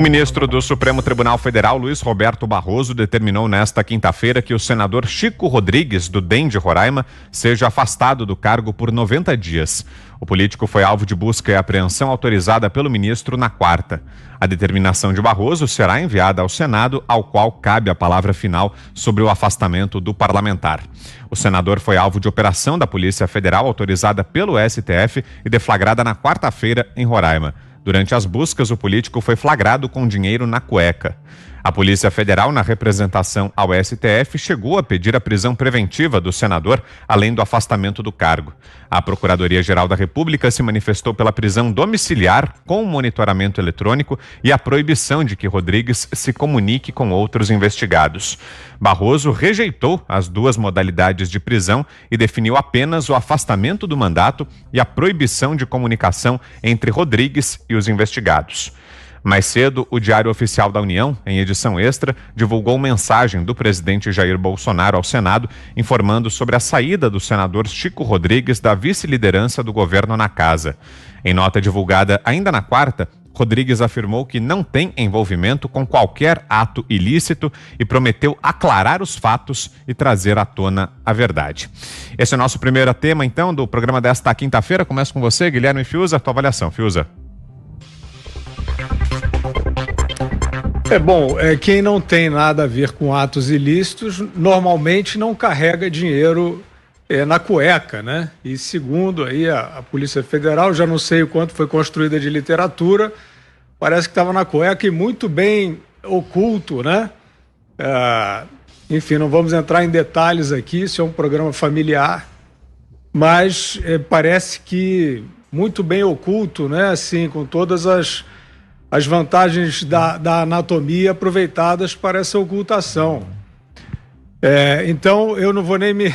ministro do Supremo Tribunal Federal, Luiz Roberto Barroso, determinou nesta quinta-feira que o senador Chico Rodrigues, do DEM de Roraima, seja afastado do cargo por 90 dias. O político foi alvo de busca e apreensão autorizada pelo ministro na quarta. A determinação de Barroso será enviada ao Senado, ao qual cabe a palavra final sobre o afastamento do parlamentar. O senador foi alvo de operação da Polícia Federal autorizada pelo STF e deflagrada na quarta-feira em Roraima. Durante as buscas, o político foi flagrado com dinheiro na cueca. A Polícia Federal, na representação ao STF, chegou a pedir a prisão preventiva do senador, além do afastamento do cargo. A Procuradoria-Geral da República se manifestou pela prisão domiciliar com monitoramento eletrônico e a proibição de que Rodrigues se comunique com outros investigados. Barroso rejeitou as duas modalidades de prisão e definiu apenas o afastamento do mandato e a proibição de comunicação entre Rodrigues e os investigados. Mais cedo, o Diário Oficial da União, em edição extra, divulgou mensagem do presidente Jair Bolsonaro ao Senado, informando sobre a saída do senador Chico Rodrigues da vice-liderança do governo na casa. Em nota divulgada ainda na quarta, Rodrigues afirmou que não tem envolvimento com qualquer ato ilícito e prometeu aclarar os fatos e trazer à tona a verdade. Esse é o nosso primeiro tema, então, do programa desta quinta-feira. Começo com você, Guilherme Fiuza. Tua avaliação, Fiuza. Quem não tem nada a ver com atos ilícitos, normalmente não carrega dinheiro na cueca, né? E segundo aí a Polícia Federal, já não sei o quanto foi construída de literatura, parece que estava na cueca e muito bem oculto, né? Enfim, não vamos entrar em detalhes aqui, isso é um programa familiar, mas parece que muito bem oculto, né? Assim, com todas as vantagens da anatomia aproveitadas para essa ocultação. Então, eu não vou nem me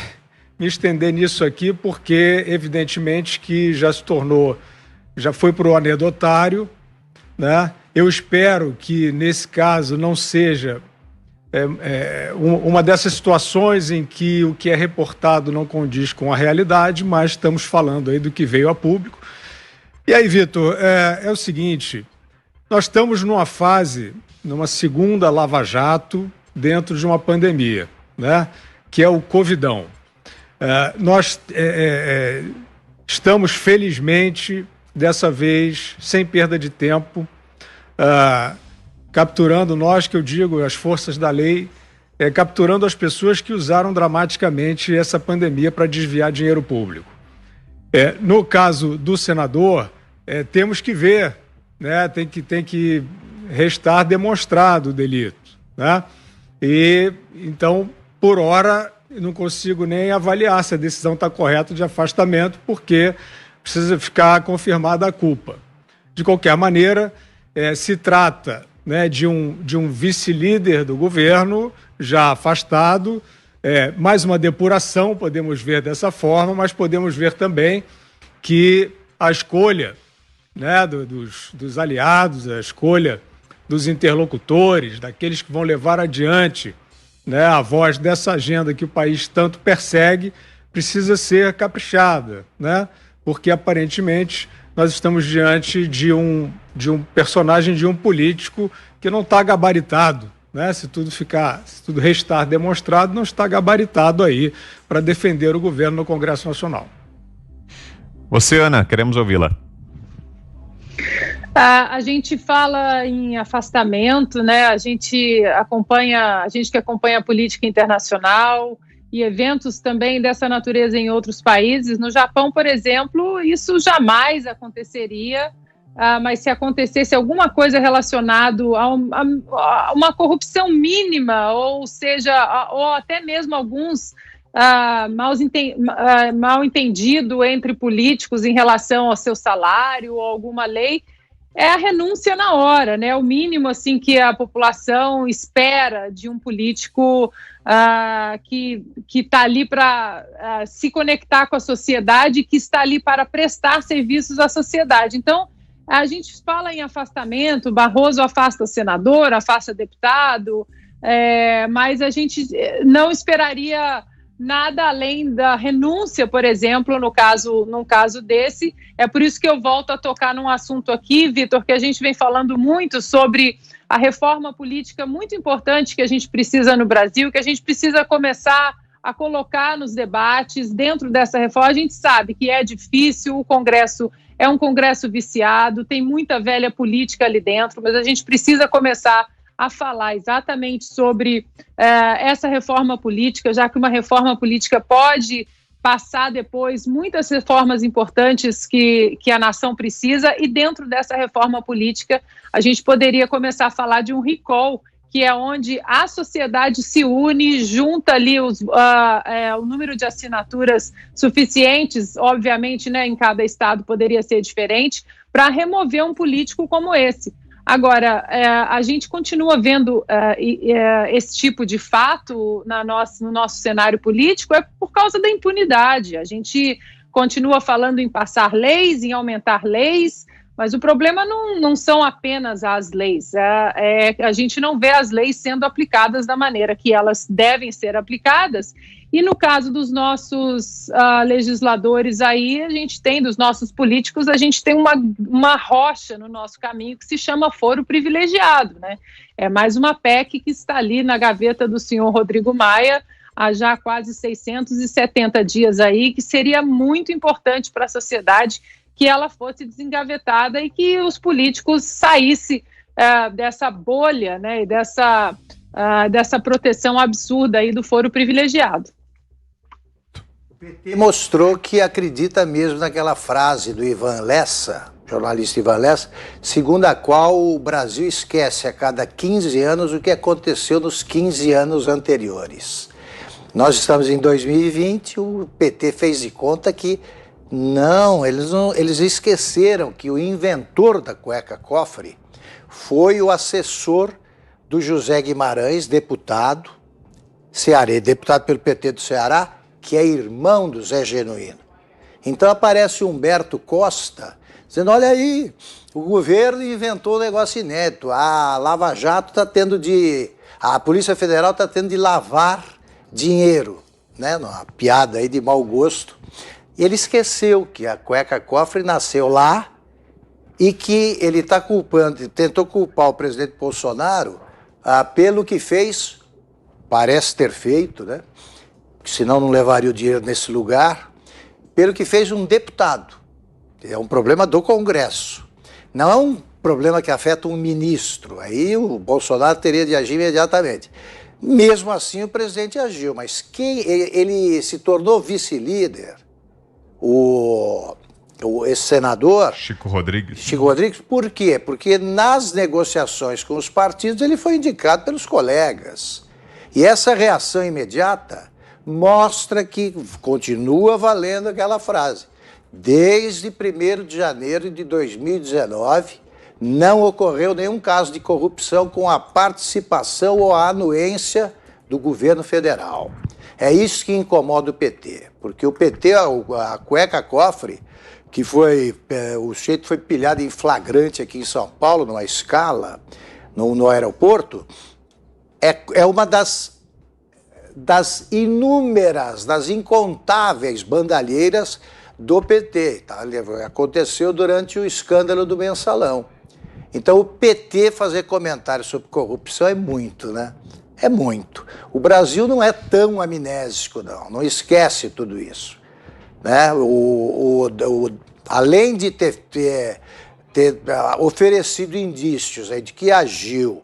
estender nisso aqui, porque, evidentemente, que já foi para o anedotário, né? Eu espero que, nesse caso, não seja uma dessas situações em que o que é reportado não condiz com a realidade, mas estamos falando aí do que veio a público. E aí, Vitor, é o seguinte... Nós estamos numa segunda Lava Jato dentro de uma pandemia, né? Que é o Covidão. Nós estamos, felizmente, dessa vez, sem perda de tempo, capturando as forças da lei, capturando as pessoas que usaram dramaticamente essa pandemia para desviar dinheiro público. No caso do senador, temos que ver, né? Tem que restar demonstrado o delito, né? E então, por hora, não consigo nem avaliar se a decisão está correta de afastamento, porque precisa ficar confirmada a culpa. De qualquer maneira, se trata, né, de um vice-líder do governo já afastado, mais uma depuração, podemos ver dessa forma, mas podemos ver também que a escolha, né, dos aliados, a escolha dos interlocutores, daqueles que vão levar adiante, né, a voz dessa agenda que o país tanto persegue, precisa ser caprichada, né, porque aparentemente nós estamos diante de um personagem, de um político que não está gabaritado, né, se tudo restar demonstrado, não está gabaritado aí para defender o governo no Congresso Nacional. Você, Ana, queremos ouvi-la. A gente fala em afastamento, né? A gente que acompanha a política internacional e eventos também dessa natureza em outros países. No Japão, por exemplo, isso jamais aconteceria, mas se acontecesse alguma coisa relacionada a uma corrupção mínima, ou seja, ou até mesmo alguns mal entendido entre políticos em relação ao seu salário ou alguma lei, é a renúncia na hora, né? O mínimo assim que a população espera de um político que está ali para se conectar com a sociedade, que está ali para prestar serviços à sociedade. Então, a gente fala em afastamento, Barroso afasta senador, afasta deputado, mas a gente não esperaria nada além da renúncia, por exemplo, num caso desse. É por isso que eu volto a tocar num assunto aqui, Vitor, que a gente vem falando muito sobre a reforma política muito importante que a gente precisa no Brasil, que a gente precisa começar a colocar nos debates. Dentro dessa reforma, a gente sabe que é difícil, o Congresso é um Congresso viciado, tem muita velha política ali dentro, mas a gente precisa começar a falar exatamente sobre essa reforma política, já que uma reforma política pode passar depois muitas reformas importantes que a nação precisa, e dentro dessa reforma política a gente poderia começar a falar de um recall, que é onde a sociedade se une, junta ali o número de assinaturas suficientes, obviamente, né, em cada estado poderia ser diferente, para remover um político como esse. Agora, a gente continua vendo esse tipo de fato no nosso cenário político por causa da impunidade. A gente continua falando em passar leis, em aumentar leis, mas o problema não são apenas as leis. A gente não vê as leis sendo aplicadas da maneira que elas devem ser aplicadas. E no caso dos nossos legisladores aí, dos nossos políticos, a gente tem uma rocha no nosso caminho que se chama foro privilegiado, né? É mais uma PEC que está ali na gaveta do senhor Rodrigo Maia há já quase 670 dias aí, que seria muito importante para a sociedade que ela fosse desengavetada e que os políticos saíssem dessa bolha, né, e dessa proteção absurda aí do foro privilegiado. O PT mostrou que acredita mesmo naquela frase do Ivan Lessa, jornalista Ivan Lessa, segundo a qual o Brasil esquece a cada 15 anos o que aconteceu nos 15 anos anteriores. Nós estamos em 2020, o PT fez de conta que eles esqueceram que o inventor da cueca-cofre foi o assessor do José Guimarães, deputado pelo PT do Ceará, que é irmão do Zé Genuíno. Então aparece Humberto Costa dizendo, olha aí, o governo inventou um negócio inédito, a Lava Jato a Polícia Federal está tendo de lavar dinheiro, né? Uma piada aí de mau gosto. E ele esqueceu que a cueca-cofre nasceu lá e que ele tentou culpar o presidente Bolsonaro pelo que fez, parece ter feito, né? Senão não levaria o dinheiro nesse lugar, pelo que fez um deputado. É um problema do Congresso. Não é um problema que afeta um ministro. Aí o Bolsonaro teria de agir imediatamente. Mesmo assim o presidente agiu, mas ele se tornou vice-líder, esse senador Chico Rodrigues. Por quê? Porque nas negociações com os partidos ele foi indicado pelos colegas. E essa reação imediata mostra que continua valendo aquela frase. Desde 1º de janeiro de 2019, não ocorreu nenhum caso de corrupção com a participação ou a anuência do governo federal. É isso que incomoda o PT, porque o PT, a cueca-cofre, que o sujeito foi pilhado em flagrante aqui em São Paulo, numa escala, no aeroporto, é uma das inúmeras, das incontáveis bandalheiras do PT. Tá? Aconteceu durante o escândalo do Mensalão. Então o PT fazer comentários sobre corrupção é muito, né? É muito. O Brasil não é tão amnésico, não esquece tudo isso. Né? Além de ter oferecido indícios aí de que agiu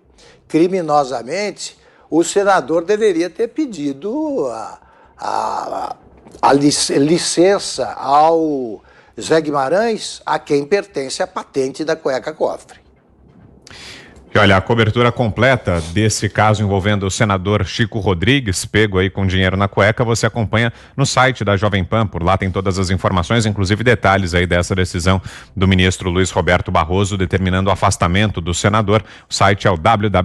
criminosamente, o senador deveria ter pedido a licença ao Zé Guimarães, a quem pertence a patente da cueca-cofre. E olha, a cobertura completa desse caso envolvendo o senador Chico Rodrigues, pego aí com dinheiro na cueca, você acompanha no site da Jovem Pan. Por lá tem todas as informações, inclusive detalhes aí dessa decisão do ministro Luiz Roberto Barroso determinando o afastamento do senador. O site é o www.jp.com.br.